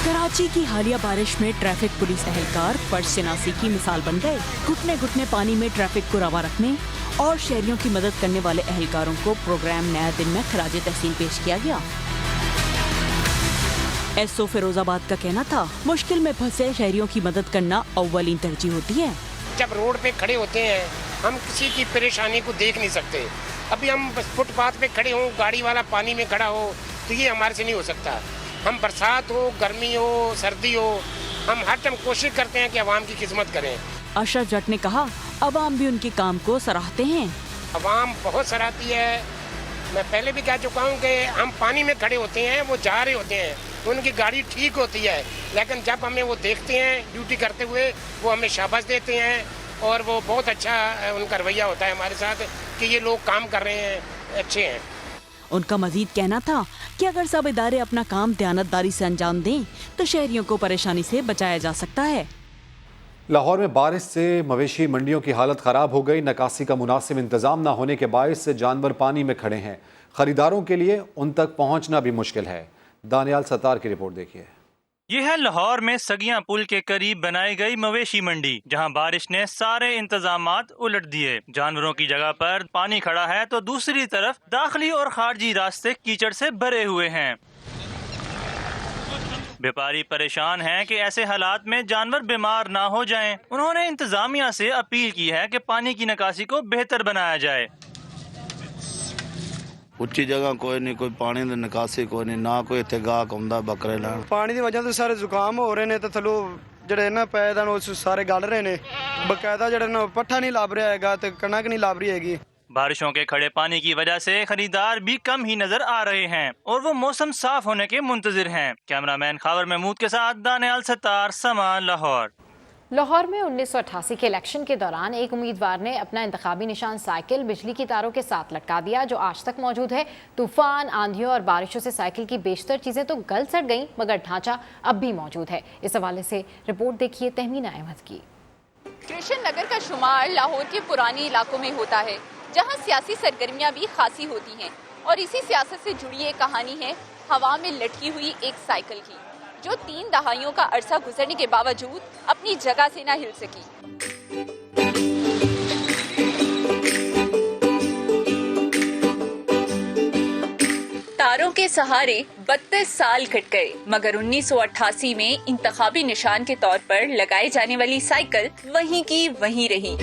کراچی کی حالیہ بارش میں ٹریفک پولیس اہلکار فرض شناسی کی مثال بن گئے۔ گھٹنے گھٹنے پانی میں ٹریفک کو روا رکھنے اور شہریوں کی مدد کرنے والے اہلکاروں کو پروگرام نیا دن میں خراج تحسین پیش کیا گیا۔ ایس او فیروز آباد کا کہنا تھا، مشکل میں پھنسے شہریوں کی مدد کرنا اولین ترجیح ہوتی ہے۔ جب روڈ پہ کھڑے ہوتے ہیں ہم کسی کی پریشانی کو دیکھ نہیں سکتے۔ ابھی ہم فٹ پاتھ پہ کھڑے ہوں، گاڑی والا پانی میں کھڑا ہو تو یہ ہمارے سے نہیں ہو سکتا۔ ہم برسات ہو، گرمی ہو، سردی ہو، ہم ہر ٹائم کوشش کرتے ہیں کہ عوام کی خدمت کریں۔ اشرف جٹ نے کہا، عوام بھی ان کے کام کو سراہتے ہیں۔ عوام بہت سراہتی ہے۔ میں پہلے بھی کہہ چکا ہوں کہ ہم پانی میں کھڑے ہوتے ہیں، وہ جا رہے ہوتے ہیں، ان کی گاڑی ٹھیک ہوتی ہے، لیکن جب ہمیں وہ دیکھتے ہیں ڈیوٹی کرتے ہوئے وہ ہمیں شاباش دیتے ہیں اور وہ بہت اچھا ان کا رویہ ہوتا ہے ہمارے ساتھ کہ یہ لوگ کام کر رہے ہیں، اچھے ہیں۔ उनका मजीद कहना था कि अगर सब इदारे अपना काम दयानतदारी से अंजाम दें तो शहरियों को परेशानी से बचाया जा सकता है। लाहौर में बारिश से मवेशी मंडियों की हालत ख़राब हो गई। निकासी का मुनासिब इंतज़ाम न होने के बायस जानवर पानी में खड़े हैं। ख़रीदारों के लिए उन तक पहुँचना भी मुश्किल है। दानियाल सत्तार की रिपोर्ट देखिए। ये है लाहौर में सगिया पुल के करीब बनाई गई मवेशी मंडी, जहां बारिश ने सारे इंतजामात उलट दिए। जानवरों की जगह पर पानी खड़ा है तो दूसरी तरफ दाखिली और खारजी रास्ते कीचड़ से भरे हुए हैं। व्यापारी परेशान हैं कि ऐसे हालात में जानवर बीमार ना हो जाएं। उन्होंने इंतजामिया से अपील की है कि पानी की निकासी को बेहतर बनाया जाए। ਉੱਚੀ ਜਗ੍ਹਾ ਕੋਈ ਨਹੀਂ, ਕੋਈ ਪਾਣੀ ਦੀ ਨਿਕਾਸੀ ਕੋਈ ਨਹੀਂ, ਨਾ ਕੋਈ ਇੱਥੇ ਗਾਹਕ ਆਉਂਦਾ ਬੱਕਰੇ ਲੈਣ। ਪਾਣੀ ਦੀ ਵਜ੍ਹਾ ਤੋਂ ਸਾਰੇ ਜ਼ੁਕਾਮ ਹੋ ਰਹੇ ਨੇ ਤੇ ਥੱਲੋਂ ਜਿਹੜੇ ਨਾ ਪੈਦਾਨ ਉਹ ਸਾਰੇ ਗਲ ਰਹੇ ਨੇ। ਬਕਾਇਦਾ ਜਿਹੜਾ ਨਾ ਪੱਠਾ ਨਹੀਂ ਲੱਭ ਰਿਹਾ ਹੈਗਾ ਤੇ ਕਣਕ ਨਹੀਂ ਲੱਭ ਰਹੀ ਹੈਗੀ। बारिशों के खड़े पानी की वजह से खरीदार भी कम ही नजर आ रहे हैं और वो मौसम साफ होने के मुंतजिर हैं। कैमरामैन खावर महमूद के साथ दानियाल सत्तार, समा, लाहौर। लाहौर में 1988 के इलेक्शन के दौरान एक उम्मीदवार ने अपना इंतखाबी निशान साइकिल बिजली की तारों के साथ लटका दिया, जो आज तक मौजूद है। तूफान, आंधियों और बारिशों से साइकिल की बेशतर चीज़ें तो गल सड़ गईं, मगर ढांचा अब भी मौजूद है। इस हवाले से रिपोर्ट देखिए तहमीना अहमद की। कृष्ण नगर का शुमार लाहौर के पुराने इलाकों में होता है, जहां सियासी सरगर्मियां भी खासी होती हैं। और इसी सियासत से जुड़ी एक कहानी है हवा में लटकी हुई एक साइकिल की, जो 3 दहाइयों का अरसा गुजरने के बावजूद अपनी जगह से न हिल सकी। तारों के सहारे 32 साल कट गए, मगर 1988 में इंतखाबी निशान के तौर पर लगाए जाने वाली साइकिल वहीं की वहीं रही।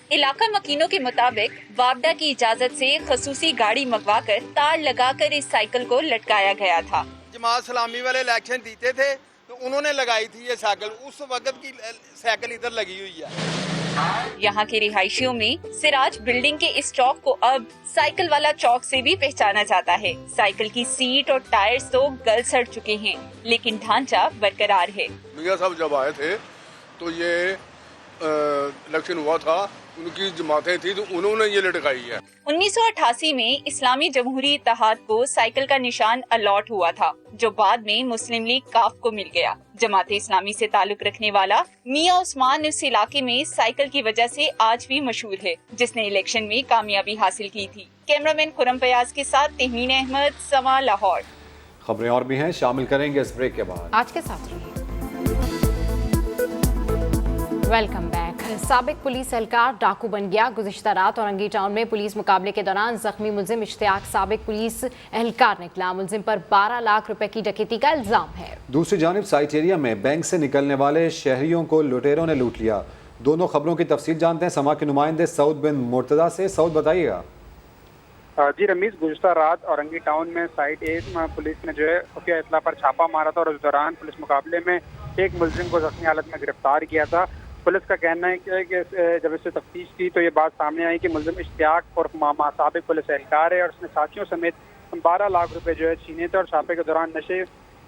इलाका मकीनों के मुताबिक वापडा की इजाजत से खसूसी गाड़ी मंगवाकर तार लगाकर इस साइकिल को लटकाया गया था। जमात सलामी वाले इलेक्शन जीते थे तो उन्होंने लगाई थी ये साइकिल, उस वक्त की साइकिल इधर लगी हुई है। यहाँ के रिहायशियों में सिराज बिल्डिंग के इस चौक को अब साइकिल वाला चौक से भी पहचाना जाता है। साइकिल की सीट और टायर्स तो गल सड़ चुके हैं, लेकिन ढांचा बरकरार है। मियां साहब जब आए थे तो ये इलेक्शन हुआ था, उनकी जमातें थी तो उन्होंने ये लटकाई है। 1988 में इस्लामी जमहूरी इत्तेहाद को साइकिल का निशान अलॉट हुआ था, जो बाद में मुस्लिम लीग काफ को मिल गया। जमात इस्लामी से ताल्लुक रखने वाला मियां उस्मान इस इलाके में साइकिल की वजह से आज भी मशहूर है, जिसने इलेक्शन में कामयाबी हासिल की थी। कैमरामैन खुरम फयाज के साथ तहमीना अहमद, समा, लाहौर। खबरें और भी हैं, शामिल करेंगे इस ब्रेक के बाद। आज के साथ रहिए। Welcome back. साबिक पुलिस एहलकार डाकू बन गया। गुज़िश्ता रात औरंगी टाउन में पुलिस मुकाबले के दौरान जख्मी मुलजिम इश्तियाक साबिक पुलिस एहलकार निकला। मुलजिम पर 12 लाख रुपए की डकैती का इल्जाम है। दूसरी जानिब साइट एरिया में बैंक से निकलने वाले शहरियों को लुटेरों ने लूट लिया। दोनों खबरों की तफसील जानते हैं समा के नुमाइंदे सऊद बिन मुर्तजा से। सऊद बताइएगा। जी रमीज, गुज़िश्ता रात औरंगी टाउन में साइट ए पुलिस ने जो है खुफिया इत्तला पर छापा मारा था और उस दौरान पुलिस मुकाबले में एक मुलजिम को जख्मी हालत में गिरफ्तार किया था। पुलिस का कहना है कि जब इससे तफ्तीश की तो ये बात सामने आई कि मुलजिम इश्तियाक और मामा साबिक पुलिस एहलकार है और उसने साथियों समेत 12 लाख रुपए जो है छीने थे और छापे के दौरान नशे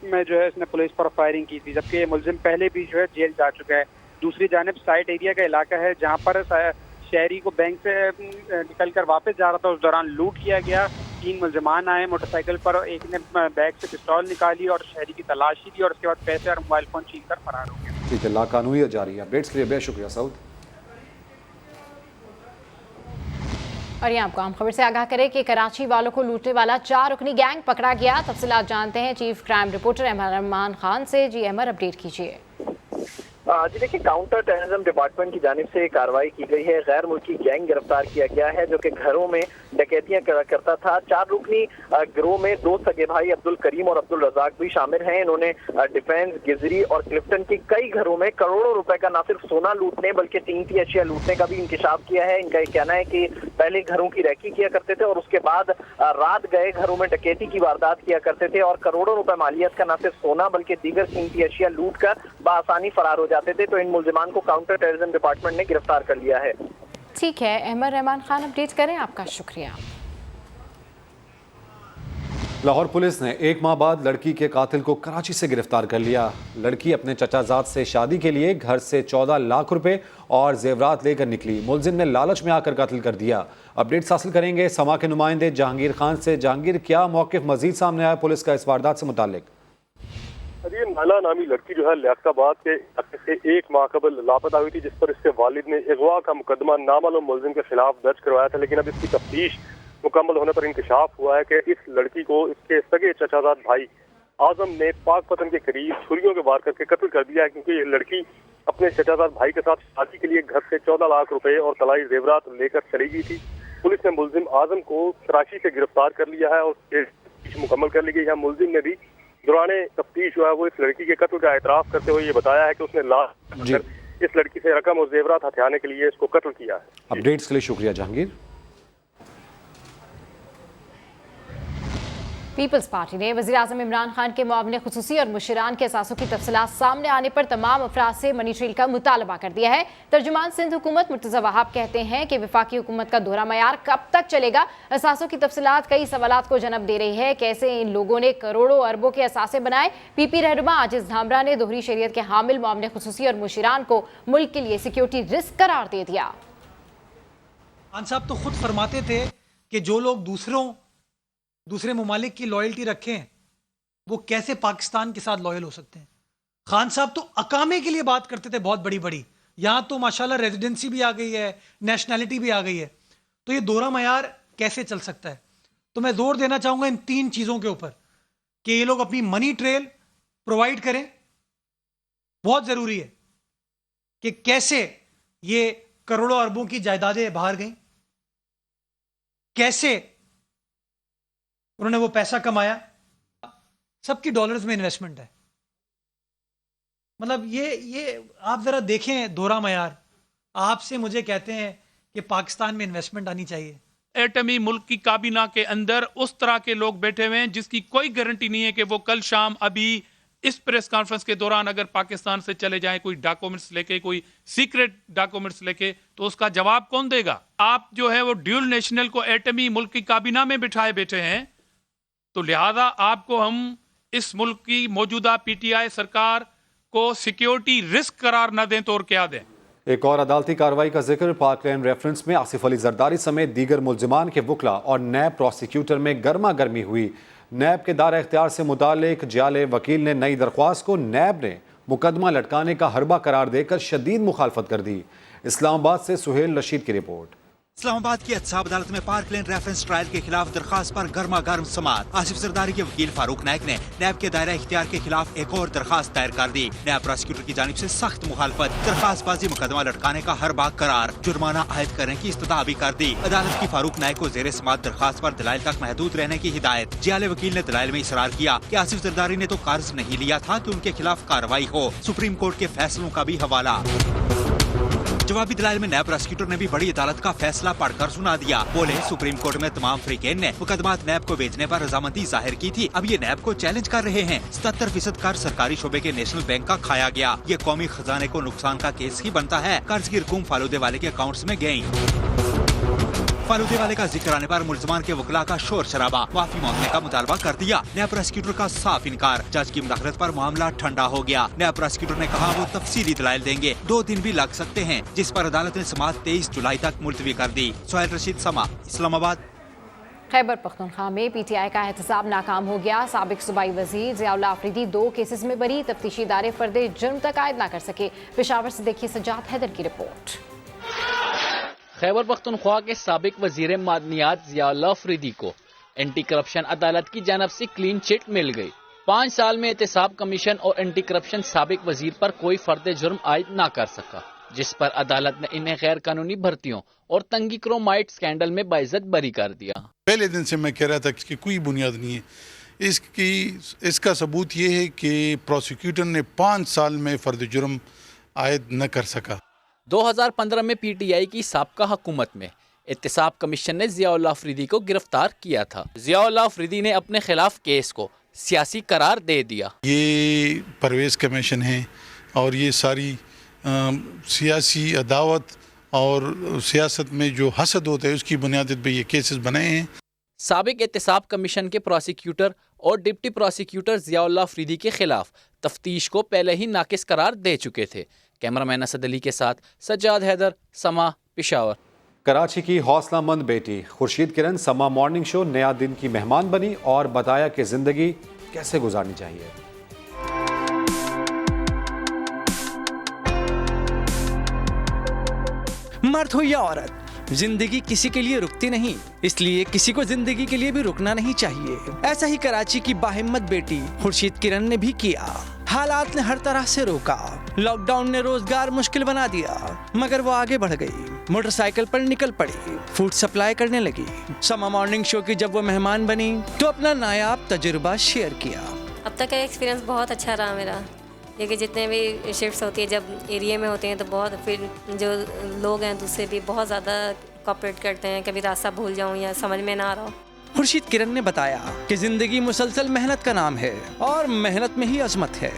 में जो है इसने पुलिस पर फायरिंग की थी, जबकि ये मुलजिम पहले भी जो है जेल जा चुका है। दूसरी जानिब साइट एरिया का इलाका है जहाँ पर शहरी को बैंक से निकल कर वापस जा रहा था, उस दौरान लूट किया गया। 3 मुलजमान आए मोटरसाइकिल पर, एक ने बैग से पिस्तौल निकाली और शहरी की तलाशी दी और उसके बाद पैसे और मोबाइल फोन छीन कर फरार हो गया। ठीक है, लाकानूनियत जारी है। अपडेट्स के लिए बेहद शुक्रिया सऊद। और यहाँ आपको आम खबर से आगाह करें कि कराची वालों को लूटने वाला 4 रुकनी गैंग पकड़ा गया। तफसीलात जानते हैं chief crime reporter Ahmar Rahman Khan से। जी अहमर, अपडेट कीजिए। जी देखिए, काउंटर टेररिज्म डिपार्टमेंट की जानिब से कार्रवाई की गई है। गैर मुल्की गैंग गिरफ्तार किया गया है जो कि घरों में डकैतियां करता था। 4 रुकनी गिरोह में 2 सगे भाई अब्दुल करीम और अब्दुल रजाक भी शामिल हैं। इन्होंने डिफेंस, गिजरी और क्लिफ्टन की कई घरों में करोड़ों रुपए का न सिर्फ सोना लूटने बल्कि कीमती अशिया लूटने का भी इंकशाफ किया है। इनका ये कहना है कि पहले घरों की रैकी किया करते थे और उसके बाद रात गए घरों में डकैती की वारदात किया करते थे और करोड़ों रुपए मालियत का न सिर्फ सोना बल्कि दीगर कीमती अशिया लूट कर बआसानी फरार हो जाते थे। तो इन मुलजिमान को काउंटर टेररिज्म डिपार्टमेंट ने गिरफ्तार कर लिया है। ठीक है, अहमर रहमान खान अपडेट करें, आपका शुक्रिया। لاہور پولیس نے 1 ماہ بعد لڑکی کے قاتل کو کراچی سے گرفتار کر لیا۔ لڑکی اپنے چچا زاد سے شادی کے لیے گھر سے 14 لاکھ روپے اور زیورات لے کر نکلی۔ ملزم نے لالچ میں آ کر قتل کر دیا۔ اپڈیٹس حاصل کریں گے سما کے نمائندے جہانگیر خان سے۔ جہانگیر، کیا موقف مزید سامنے آیا پولیس کا اس واردات سے متعلق؟ یہ نالا نامی لڑکی جو ہے لیاقت آباد کے علاقے سے 1 ماہ قبل لاپتہ ہوئی تھی، جس پر اس کے والد نے اغوا کا مقدمہ نامعلوم ملزم کے خلاف درج کروایا تھا، لیکن اب اس کی تفتیش مکمل ہونے پر انکشاف ہوا ہے کہ اس لڑکی کو اس کے سگے چچا زاد بھائی اعظم نے پاک پتن کے قریب چھریوں کے وار کر کے قتل کر دیا ہے، کیونکہ یہ لڑکی اپنے چچا زاد بھائی کے ساتھ شادی کے لیے گھر سے 14 لاکھ روپے اور طلائی زیورات لے کر چلی گئی تھی۔ پولیس نے ملزم اعظم کو کراچی سے گرفتار کر لیا ہے اور تفتیش مکمل کر لی گئی ہے۔ ملزم نے بھی دوران تفتیش جو ہے وہ اس لڑکی کے قتل کا اعتراف کرتے ہوئے یہ بتایا ہے کہ اس نے لاش اس لڑکی سے رقم اور زیورات ہتھیانے کے لیے اس کو قتل کیا ہے۔ اپڈیٹس کے لیے شکریہ جہانگیر۔ پیپلز پارٹی نے وزیراعظم عمران خان کے معاون خصوصی اور مشیران کے اثاثوں کی تفصیلات سامنے آنے پر تمام افراد سے منی ٹریل کا مطالبہ کر دیا ہے۔ ترجمان سندھ حکومت مرتضی وہاب کہتے ہیں کہ وفاقی حکومت کا دوہرا معیار کب تک چلے گا؟ اثاثوں کی تفصیلات کئی سوالات کو جنم دے رہی ہے۔ کیسے ان لوگوں نے کروڑوں اربوں کے اثاثے بنائے؟ پی پی رہنما عاجز دھامرا نے دوہری شریعت کے حامل معاون خصوصی اور مشیران کو ملک کے لیے سیکیورٹی رسک قرار دے دیا۔ خان صاحب تو خود فرماتے تھے کہ جو لوگ دوسرے ممالک کی لائلٹی رکھیں وہ کیسے پاکستان کے ساتھ لائل ہو سکتے ہیں۔ خان صاحب تو اقامے کے لیے بات کرتے تھے بہت بڑی، یہاں تو ماشاءاللہ ریزیڈنسی بھی آ گئی ہے، نیشنلٹی بھی آ گئی ہے، تو یہ دوہرا معیار کیسے چل سکتا ہے؟ تو میں زور دینا چاہوں گا ان 3 چیزوں کے اوپر کہ یہ لوگ اپنی منی ٹریل پرووائڈ کریں۔ بہت ضروری ہے کہ کیسے یہ کروڑوں اربوں کی جائیدادیں باہر گئیں، کیسے انہوں نے وہ پیسہ کمایا، سب کی ڈالرز میں انویسٹمنٹ ہے۔ مطلب یہ آپ ذرا دیکھیں دوہرا معیار۔ آپ سے مجھے کہتے ہیں کہ پاکستان میں انویسٹمنٹ آنی چاہیے۔ ایٹمی ملک کی کابینہ کے اندر اس طرح کے لوگ بیٹھے ہوئے ہیں جس کی کوئی گارنٹی نہیں ہے کہ وہ کل شام ابھی اس پریس کانفرنس کے دوران اگر پاکستان سے چلے جائیں کوئی ڈاکومنٹس لے کے، کوئی سیکرٹ ڈاکومنٹس لے کے، تو اس کا جواب کون دے گا؟ آپ جو ہے وہ ڈیول نیشنل کو ایٹمی ملک کی کابینہ میں بٹھائے بیٹھے ہیں، تو لہذا آپ کو ہم اس ملک کی موجودہ پی ٹی آئی سرکار کو سیکیورٹی رسک قرار نہ دیں تو اور کیا دیں؟ ایک اور عدالتی کارروائی کا ذکر پارک لین ریفرنس میں آصف علی زرداری سمیت دیگر ملزمان کے وکلا اور نیب پروسیکیوٹر میں گرما گرمی ہوئی۔ نیب کے دائرہ اختیار سے متعلق جعلی وکیل نے نئی درخواست کو نیب نے مقدمہ لٹکانے کا حربہ قرار دے کر شدید مخالفت کر دی۔ اسلام آباد سے سہیل رشید کی رپورٹ۔ اسلام آباد کی احتساب عدالت میں پارک لین ریفرنس ٹرائل کے خلاف درخواست پر گرما گرم سماعت۔ آصف زرداری کے وکیل فاروق نائک نے نیب کے دائرہ اختیار کے خلاف ایک اور درخواست دائر کر دی۔ نیب پروسیکیوٹر کی جانب سے سخت مخالفت، درخواست بازی مقدمہ لٹکانے کا حربہ قرار، جرمانہ عائد کرنے کی استدعا بھی کر دی۔ عدالت کی فاروق نائک کو زیر سماعت درخواست پر دلائل تک محدود رہنے کی ہدایت۔ جعلی وکیل نے دلائل میں اصرار کیا کہ آصف زرداری نے تو قرض نہیں لیا تھا کہ ان کے خلاف کارروائی ہو۔ سپریم کورٹ کے فیصلوں کا بھی حوالہ۔ جوابی دلائل میں نیب پروسیکیوٹر نے بھی بڑی عدالت کا فیصلہ پڑھ کر سنا دیا۔ بولے سپریم کورٹ میں تمام فریقین نے مقدمات نیب کو بیچنے پر رضامندی ظاہر کی تھی، اب یہ نیب کو چیلنج کر رہے ہیں۔ 77% قرض سرکاری شعبے کے نیشنل بینک کا کھایا گیا، یہ قومی خزانے کو نقصان کا کیس ہی بنتا ہے۔ قرض کی رقوم فالودے والے کے اکاؤنٹس میں گئیں۔ فالودے والے کا ذکر آنے پر ملزمان کے وکلا کا شور شرابہ، معافی مانگنے کا مطالبہ کر دیا۔ نیب پروسیکیوٹر کا صاف انکار، جج کی مداخلت پر معاملہ ٹھنڈا ہو گیا۔ نیب پروسیکیوٹر نے کہا وہ تفصیلی دلائل دیں گے، 2 دن بھی لگ سکتے ہیں، جس پر عدالت نے سماعت 23 جولائی تک ملتوی کر دی۔ سہیل رشید، سما، اسلام آباد۔ خیبر پختونخوا میں پی ٹی آئی کا احتساب ناکام ہو گیا۔ سابق صوبائی وزیر ضیاء اللہ آفریدی 2 کیسز میں بری، تفتیشی ادارے فرد جرم تک عائد نہ کر سکے۔ پشاور سے دیکھیے سجاد حیدر کی رپورٹ۔ خیبر پختونخوا کے سابق وزیر معدنیات ضیاء اللہ آفریدی کو اینٹی کرپشن عدالت کی جانب سے کلین چٹ مل گئی۔ 5 سال میں احتساب کمیشن اور اینٹی کرپشن سابق وزیر پر کوئی فرد جرم عائد نہ کر سکا، جس پر عدالت نے انہیں غیر قانونی بھرتیوں اور تنگی کرومائٹ سکینڈل میں باعزت بری کر دیا۔ پہلے دن سے میں کہہ رہا تھا کہ اس کی کوئی بنیاد نہیں ہے۔ اس کا ثبوت یہ ہے کہ پروسیکیوٹر نے 5 سال میں فرد جرم عائد نہ کر سکا۔ 2015 میں پی ٹی آئی کی سابقہ حکومت میں احتساب کمیشن نے ضیاء اللہ آفریدی کو گرفتار کیا تھا۔ ضیاء اللہ آفریدی نے اپنے خلاف کیس کو سیاسی قرار دے دیا۔ یہ پرویز کمیشن ہے اور یہ ساری سیاسی عداوت اور سیاست میں جو حسد ہوتا ہے اس کی بنیاد پہ یہ کیسز بنائے ہیں۔ साबिक एहतसाब कमीशन के प्रोसिक्यूटर और डिप्टी प्रोसिक्यूटर ज़ियाउल्लाह अफरीदी के खिलाफ तफ्तीश को पहले ही नाकिस करार दे चुके थे। कैमरामैन असद अली के साथ सज्जाद हैदर, समा, पेशावर। कराची की हौसलामंद बेटी खुर्शीद किरण समा मॉर्निंग शो नया दिन की मेहमान बनी और बताया कि जिंदगी कैसे गुजारनी चाहिए। मर्द हो या औरत, जिंदगी किसी के लिए रुकती नहीं, इसलिए किसी को जिंदगी के लिए भी रुकना नहीं चाहिए। ऐसा ही कराची की बाहिम्मत बेटी खुर्शीद किरण ने भी किया। हालात ने हर तरह से रोका, लॉकडाउन ने रोजगार मुश्किल बना दिया, मगर वो आगे बढ़ गई। मोटरसाइकिल पर निकल पड़ी, फूड सप्लाई करने लगी। समा मॉर्निंग शो की जब वो मेहमान बनी तो अपना नायाब तजुर्बा शेयर किया। अब तक का एक्सपीरियंस बहुत अच्छा रहा मेरा, क्योंकि जितने भी शिफ्ट्स होती है जब एरिया में होते हैं तो बहुत, फिर जो लोग हैं दूसरे भी बहुत ज़्यादा कोऑपरेट करते हैं। कभी रास्ता भूल जाऊँ या समझ में ना आ रहा हो। खुर्शीद किरण ने बताया कि जिंदगी मुसलसल मेहनत का नाम है और मेहनत में ही अजमत है।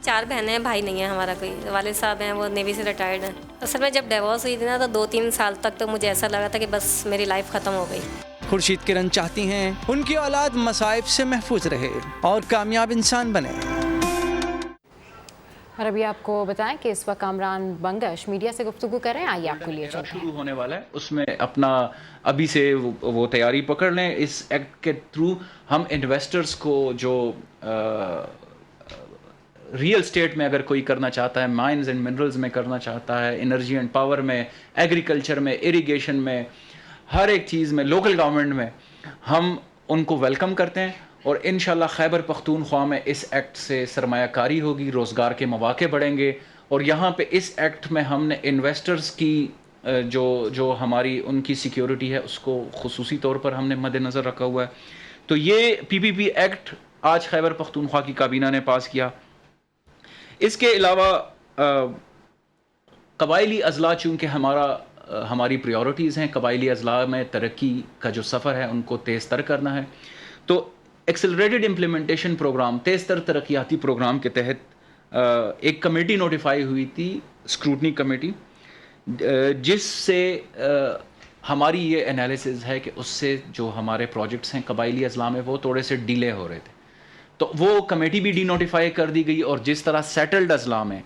4 बहनें हैं, भाई नहीं है हमारा कोई। वालिद साहब हैं, वो नेवी से रिटायर्ड हैं। असल में जब डिवोर्स हुई थी ना तो 2-3 साल तक तो मुझे ऐसा लगा था कि बस मेरी लाइफ ख़त्म हो गई। खुर्शीद किरण चाहती हैं उनकी औलाद मसाइब से महफूज रहे और कामयाब इंसान बने। और अभी आपको बताएं कि इस वक्त कामरान बंगश मीडिया से गुफ्तगू कर रहे हैं। आइए आपको लिए चलते हैं। शुरू होने वाला है, उसमें अपना अभी से वो तैयारी पकड़ लें। इस एक्ट के थ्रू हम इन्वेस्टर्स को जो रियल स्टेट में अगर कोई करना चाहता है, माइंस एंड मिनरल्स में करना चाहता है, एनर्जी एंड पावर में, एग्रीकल्चर में, इरिगेशन में, हर एक चीज़ में, लोकल गवर्नमेंट में, हम उनको वेलकम करते हैं। और इंशाल्लाह खैबर पख्तूनख्वा में इस एक्ट से सरमायाकारी होगी, रोज़गार के मौके बढ़ेंगे। और यहाँ पे इस एक्ट में हमने इन्वेस्टर्स की जो हमारी उनकी सिक्योरिटी है उसको खुसूसी तौर पर हमने मद्देनज़र रखा हुआ है। तो ये PPP एक्ट आज खैबर पख्तूनख्वा की काबीना ने पास किया। इसके अलावा कबायली अजला चूँकि हमारी प्रायोरिटीज़ हैं, कबायली अजला में तरक्की का जो सफ़र है उनको तेज़ तर करना है। तो एक्सेलरेटेड इम्प्लीमेंटेशन प्रोग्राम, तेज़ तर तरक्याती प्रोग्राम के तहत एक कमेटी नोटिफाई हुई थी, स्क्रूटनी कमेटी, जिससे हमारी ये एनालिसिस है कि उससे जो हमारे प्रोजेक्ट्स हैं कबायली अजला में वो थोड़े से डिले हो रहे थे। तो वो कमेटी भी डी नोटिफाई कर दी गई। और जिस तरह सेटल्ड अजला में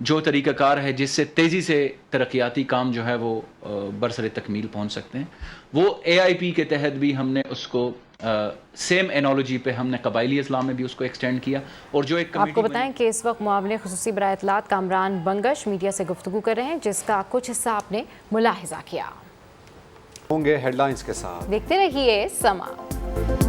जो तरीक़ाकार है जिससे तेज़ी से तरक्याती काम जो है वो बरसरे तकमील पहुँच सकते हैं, वो AIP के तहत भी हमने उसको सेम एनोलॉजी पे हमने कबायली इस्लाम में भी उसको एक्सटेंड किया। और जो एक आपको बताएं कि इस वक्त मुआवने खुसूसी बराए इत्तलात कामरान बंगश मीडिया से गुफ्तगू कर रहे हैं, जिसका कुछ हिस्सा आपने मुलाहिजा किया। होंगे हेडलाइंस के साथ, देखते रहिए समा।